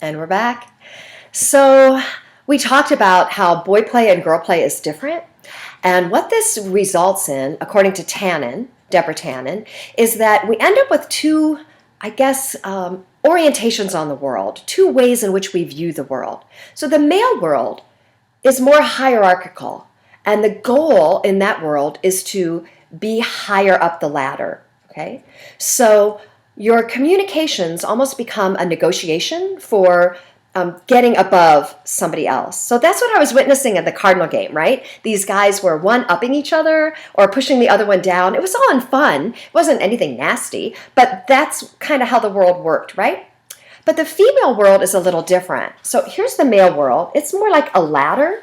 And we're back. So we talked about how boy play and girl play is different. And what this results in, according to Deborah Tannen, is that we end up with two, orientations on the world, two ways in which we view the world. So the male world is more hierarchical, and the goal in that world is to be higher up the ladder. Okay? So your communications almost become a negotiation for getting above somebody else. So that's what I was witnessing in the Cardinal game, right? These guys were one-upping each other or pushing the other one down. It was all in fun. It wasn't anything nasty, but that's kind of how the world worked, right? But the female world is a little different. So here's the male world. It's more like a ladder.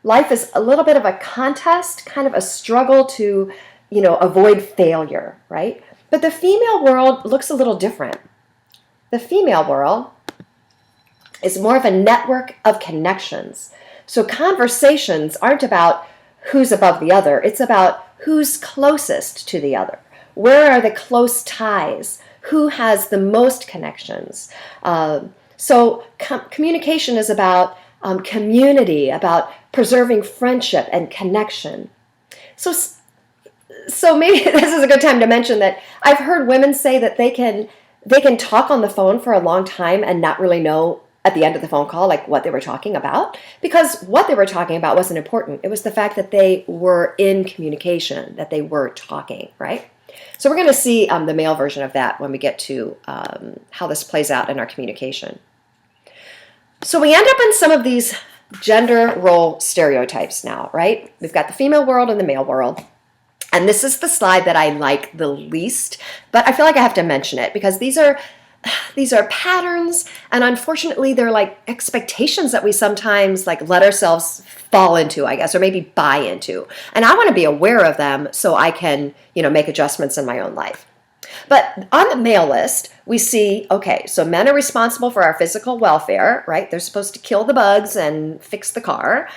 Life is a little bit of a contest, kind of a struggle to, avoid failure, right? But the female world looks a little different. The female world is more of a network of connections. So conversations aren't about who's above the other. It's about who's closest to the other. Where are the close ties? Who has the most connections? Communication is about community, about preserving friendship and connection. So maybe this is a good time to mention that I've heard women say that they can talk on the phone for a long time and not really know at the end of the phone call like what they were talking about, because what they were talking about wasn't important. It was the fact that they were in communication, that they were talking, right? So we're going to see the male version of that when we get to how this plays out in our communication. So we end up in some of these gender role stereotypes now, right? We've got the female world and the male world. And this is the slide that I like the least, but I feel like I have to mention it because these are patterns, and unfortunately they're like expectations that we sometimes like let ourselves fall into, I guess, or maybe buy into. And I want to be aware of them so I can, make adjustments in my own life. But on the male list, we see, okay, so men are responsible for our physical welfare, right? They're supposed to kill the bugs and fix the car.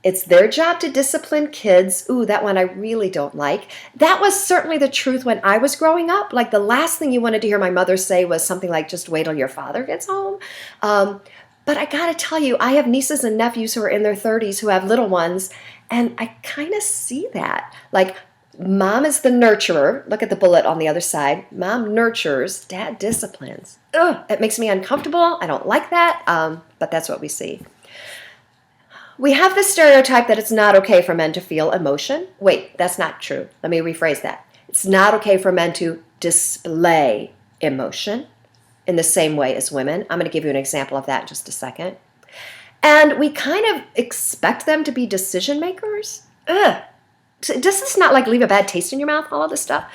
It's their job to discipline kids. Ooh, that one I really don't like. That was certainly the truth when I was growing up. Like the last thing you wanted to hear my mother say was something like, just wait till your father gets home. But I gotta tell you, I have nieces and nephews who are in their 30s who have little ones, and I kind of see that. Like, mom is the nurturer. Look at the bullet on the other side. Mom nurtures, dad disciplines. Ugh, it makes me uncomfortable. I don't like that, but that's what we see. We have this stereotype that it's not okay for men to feel emotion. Wait, that's not true. Let me rephrase that. It's not okay for men to display emotion in the same way as women. I'm going to give you an example of that in just a second. And we kind of expect them to be decision makers. Ugh. Does this not like leave a bad taste in your mouth, all of this stuff?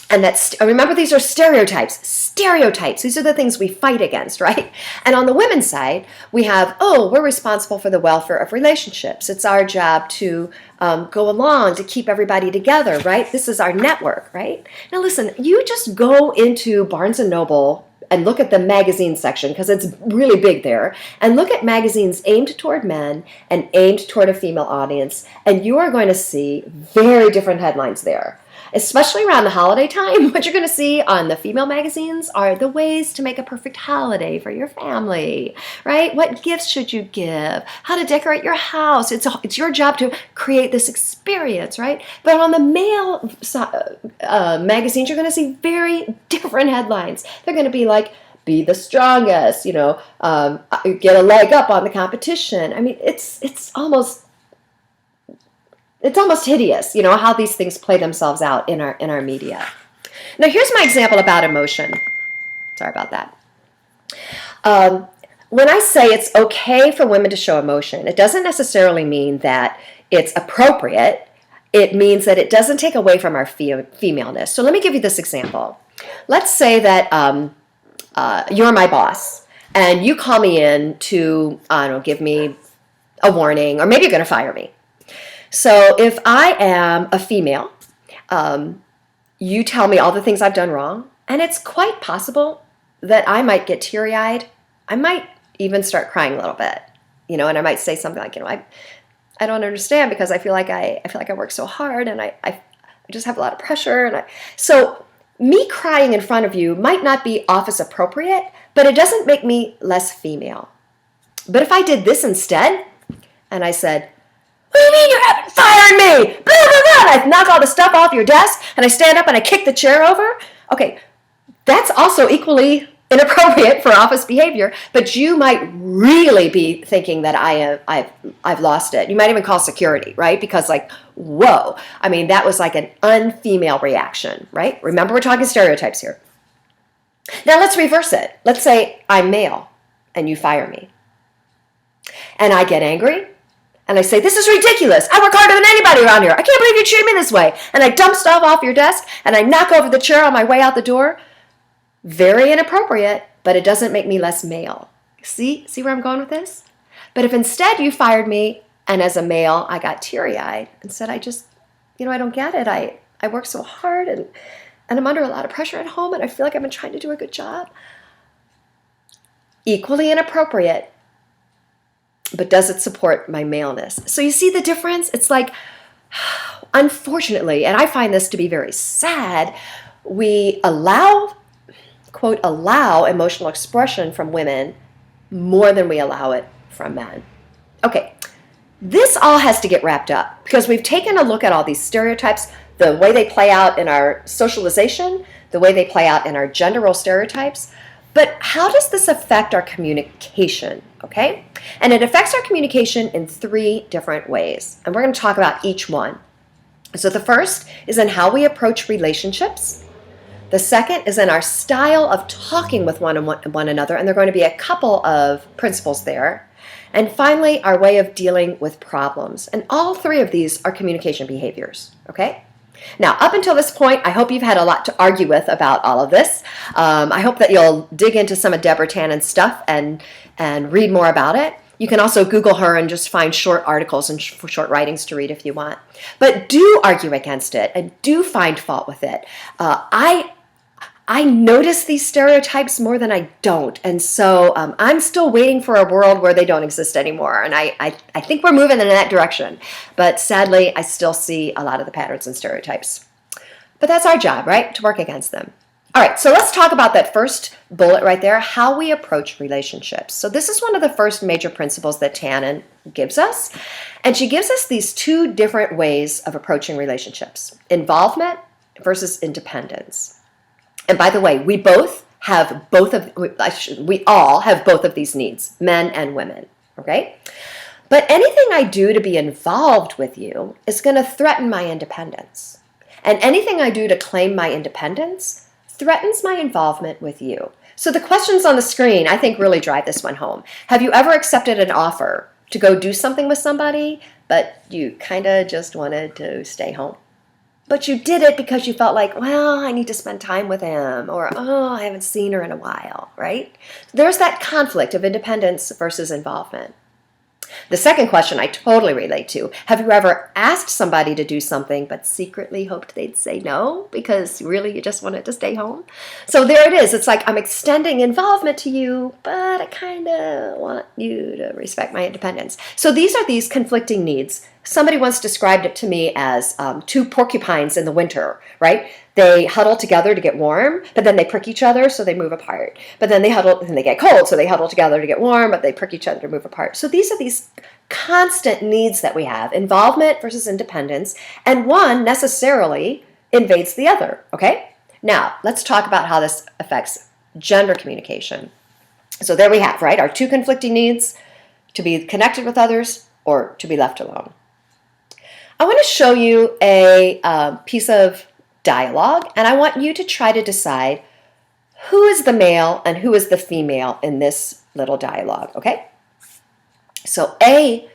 And remember, these are stereotypes. Stereotypes. These are the things we fight against, right? And on the women's side, we have, we're responsible for the welfare of relationships. It's our job to go along, to keep everybody together, right? This is our network, right? Now listen, you just go into Barnes & Noble and look at the magazine section, because it's really big there, and look at magazines aimed toward men and aimed toward a female audience, and you are going to see very different headlines there. Especially around the holiday time, what you're going to see on the female magazines are the ways to make a perfect holiday for your family, right? What gifts should you give? How to decorate your house. It's your job to create this experience, right? But on the male magazines, you're going to see very different headlines. They're going to be like, be the strongest, get a leg up on the competition. I mean, it's almost hideous, how these things play themselves out in our media. Now, here's my example about emotion. Sorry about that. When I say it's okay for women to show emotion, it doesn't necessarily mean that it's appropriate. It means that it doesn't take away from our femaleness. So let me give you this example. Let's say that you're my boss, and you call me in to, give me a warning, or maybe you're going to fire me. So if I am a female, you tell me all the things I've done wrong, and it's quite possible that I might get teary-eyed. I might even start crying a little bit, and I might say something like, I don't understand, because I feel like I work so hard, and I just have a lot of pressure, so Me crying in front of you might not be office appropriate, but it doesn't make me less female. But if I did this instead, and I said, "What do you mean you haven't fired me? Blah, blah, blah," and I knock all the stuff off your desk, and I stand up and I kick the chair over. Okay, that's also equally inappropriate for office behavior, but you might really be thinking that I've lost it. You might even call security, right? Because like, whoa, I mean, that was like an unfemale reaction, right? Remember, we're talking stereotypes here. Now let's reverse it. Let's say I'm male and you fire me. And I get angry and I say, "This is ridiculous. I work harder than anybody around here. I can't believe you treat me this way." And I dump stuff off your desk and I knock over the chair on my way out the door. Very inappropriate, but it doesn't make me less male. See where I'm going with this? But if instead you fired me and as a male I got teary-eyed and said, "I just, I don't get it. I work so hard and I'm under a lot of pressure at home and I feel like I've been trying to do a good job." Equally inappropriate, but does it support my maleness? So you see the difference? It's like, unfortunately, and I find this to be very sad, we allow, quote, allow emotional expression from women more than we allow it from men. Okay, this all has to get wrapped up because we've taken a look at all these stereotypes, the way they play out in our socialization, the way they play out in our gender role stereotypes. But how does this affect our communication, okay? And it affects our communication in 3 different ways, and we're going to talk about each one. So the first is in how we approach relationships. The second is in our style of talking with one another, and there are going to be a couple of principles there. And finally, our way of dealing with problems. And all 3 of these are communication behaviors, okay? Now, up until this point, I hope you've had a lot to argue with about all of this. I hope that you'll dig into some of Deborah Tannen's stuff and read more about it. You can also Google her and just find short articles and short writings to read if you want. But do argue against it and do find fault with it. I notice these stereotypes more than I don't. And so I'm still waiting for a world where they don't exist anymore. And I think we're moving in that direction. But sadly, I still see a lot of the patterns and stereotypes. But that's our job, right? To work against them. All right, so let's talk about that first bullet right there, how we approach relationships. So this is one of the first major principles that Tannen gives us. And she gives us these 2 different ways of approaching relationships: involvement versus independence. And by the way, we all have both of these needs, men and women, okay? But anything I do to be involved with you is going to threaten my independence. And anything I do to claim my independence threatens my involvement with you. So the questions on the screen, I think, really drive this one home. Have you ever accepted an offer to go do something with somebody, but you kind of just wanted to stay home? But you did it because you felt like, well, I need to spend time with him, or, oh, I haven't seen her in a while, right? There's that conflict of independence versus involvement. The second question I totally relate to. Have you ever asked somebody to do something but secretly hoped they'd say no because really you just wanted to stay home? So there it is. It's like I'm extending involvement to you, but I kind of want you to respect my independence. So these are these conflicting needs. Somebody once described it to me as 2 porcupines in the winter, right? They huddle together to get warm, but then they prick each other, so they move apart. But then they huddle and they get cold, so they huddle together to get warm, but they prick each other to move apart. So these are these constant needs that we have, involvement versus independence, and one necessarily invades the other, okay? Now, let's talk about how this affects gender communication. So there we have, right, our 2 conflicting needs, to be connected with others or to be left alone. I want to show you a piece of dialogue, and I want you to try to decide who is the male and who is the female in this little dialogue, okay? So B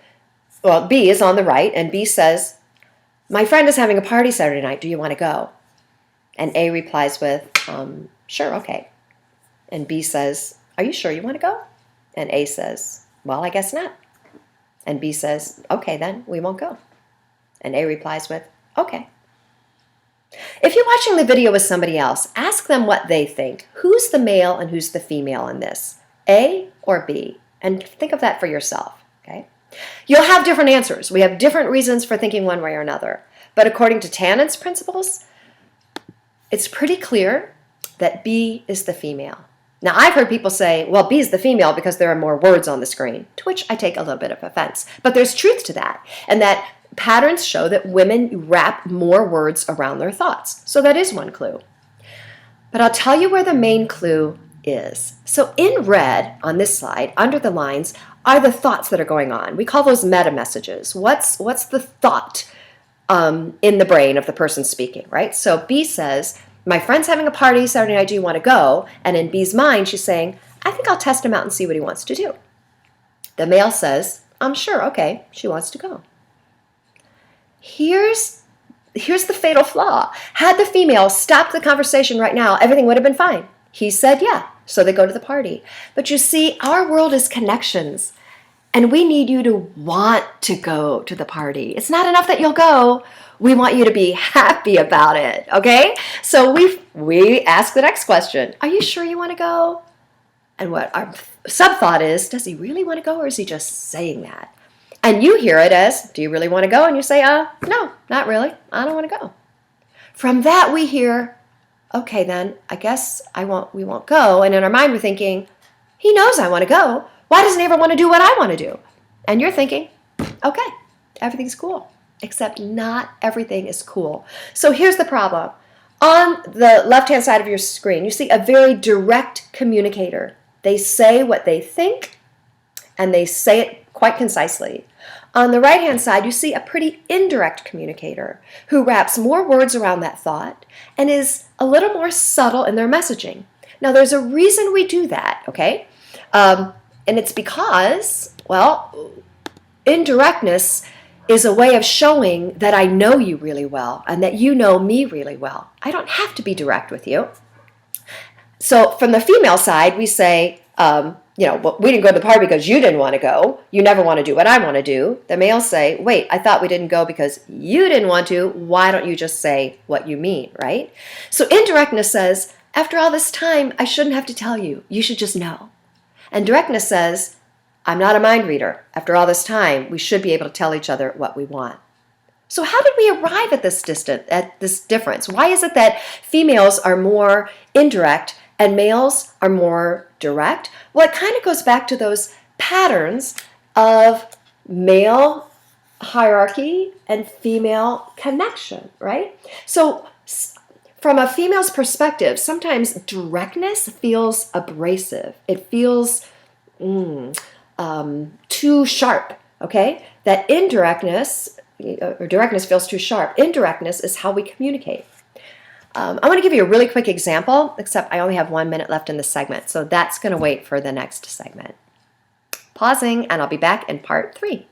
is on the right, and B says, "My friend is having a party Saturday night. Do you want to go?" And A replies with, "Sure, okay." And B says, "Are you sure you want to go?" And A says, "Well, I guess not." And B says, "Okay, then we won't go." And A replies with, "Okay." If you're watching the video with somebody else, ask them what they think. Who's the male and who's the female in this? A or B? And think of that for yourself, okay? You'll have different answers. We have different reasons for thinking one way or another. But according to Tannen's principles, it's pretty clear that B is the female. Now, I've heard people say, well, B is the female because there are more words on the screen, to which I take a little bit of offense. But there's truth to that, and that patterns show that women wrap more words around their thoughts. So that is one clue. But I'll tell you where the main clue is. So in red on this slide, under the lines, are the thoughts that are going on. We call those meta messages. What's the thought in the brain of the person speaking, right? So B says, my friend's having a party Saturday night, do you want to go? And in B's mind, she's saying, I think I'll test him out and see what he wants to do. The male says, I'm sure, okay, she wants to go. Here's the fatal flaw. Had the female stopped the conversation right now, everything would have been fine. He said yeah, so they go to the party. But you see, our world is connections, and we need you to want to go to the party. It's not enough that you'll go. We want you to be happy about it, okay? So we ask the next question. Are you sure you want to go? And what our sub-thought is, does he really want to go, or is he just saying that? And you hear it as, do you really want to go? And you say, no, not really. I don't want to go. From that we hear, okay then, I guess we won't go. And in our mind we're thinking, he knows I want to go. Why doesn't he ever want to do what I want to do? And you're thinking, okay, everything's cool. Except not everything is cool. So here's the problem. On the left-hand side of your screen, you see a very direct communicator. They say what they think, and they say it quite concisely. On the right-hand side, you see a pretty indirect communicator who wraps more words around that thought and is a little more subtle in their messaging. Now, there's a reason we do that, okay? And it's because, well, indirectness is a way of showing that I know you really well and that you know me really well. I don't have to be direct with you. So from the female side, we say, well, we didn't go to the party because you didn't want to go. You never want to do what I want to do. The males say, wait, I thought we didn't go because you didn't want to. Why don't you just say what you mean, right? So indirectness says, after all this time, I shouldn't have to tell you. You should just know. And directness says, I'm not a mind reader. After all this time, we should be able to tell each other what we want. So how did we arrive at this difference? Why is it that females are more indirect and males are more direct? Well, it kind of goes back to those patterns of male hierarchy and female connection, right? So from a female's perspective, sometimes directness feels abrasive. It feels too sharp, okay? That indirectness, or directness feels too sharp. Indirectness is how we communicate. I want to give you a really quick example, except I only have 1 minute left in this segment, so that's going to wait for the next segment. Pausing, and I'll be back in part 3.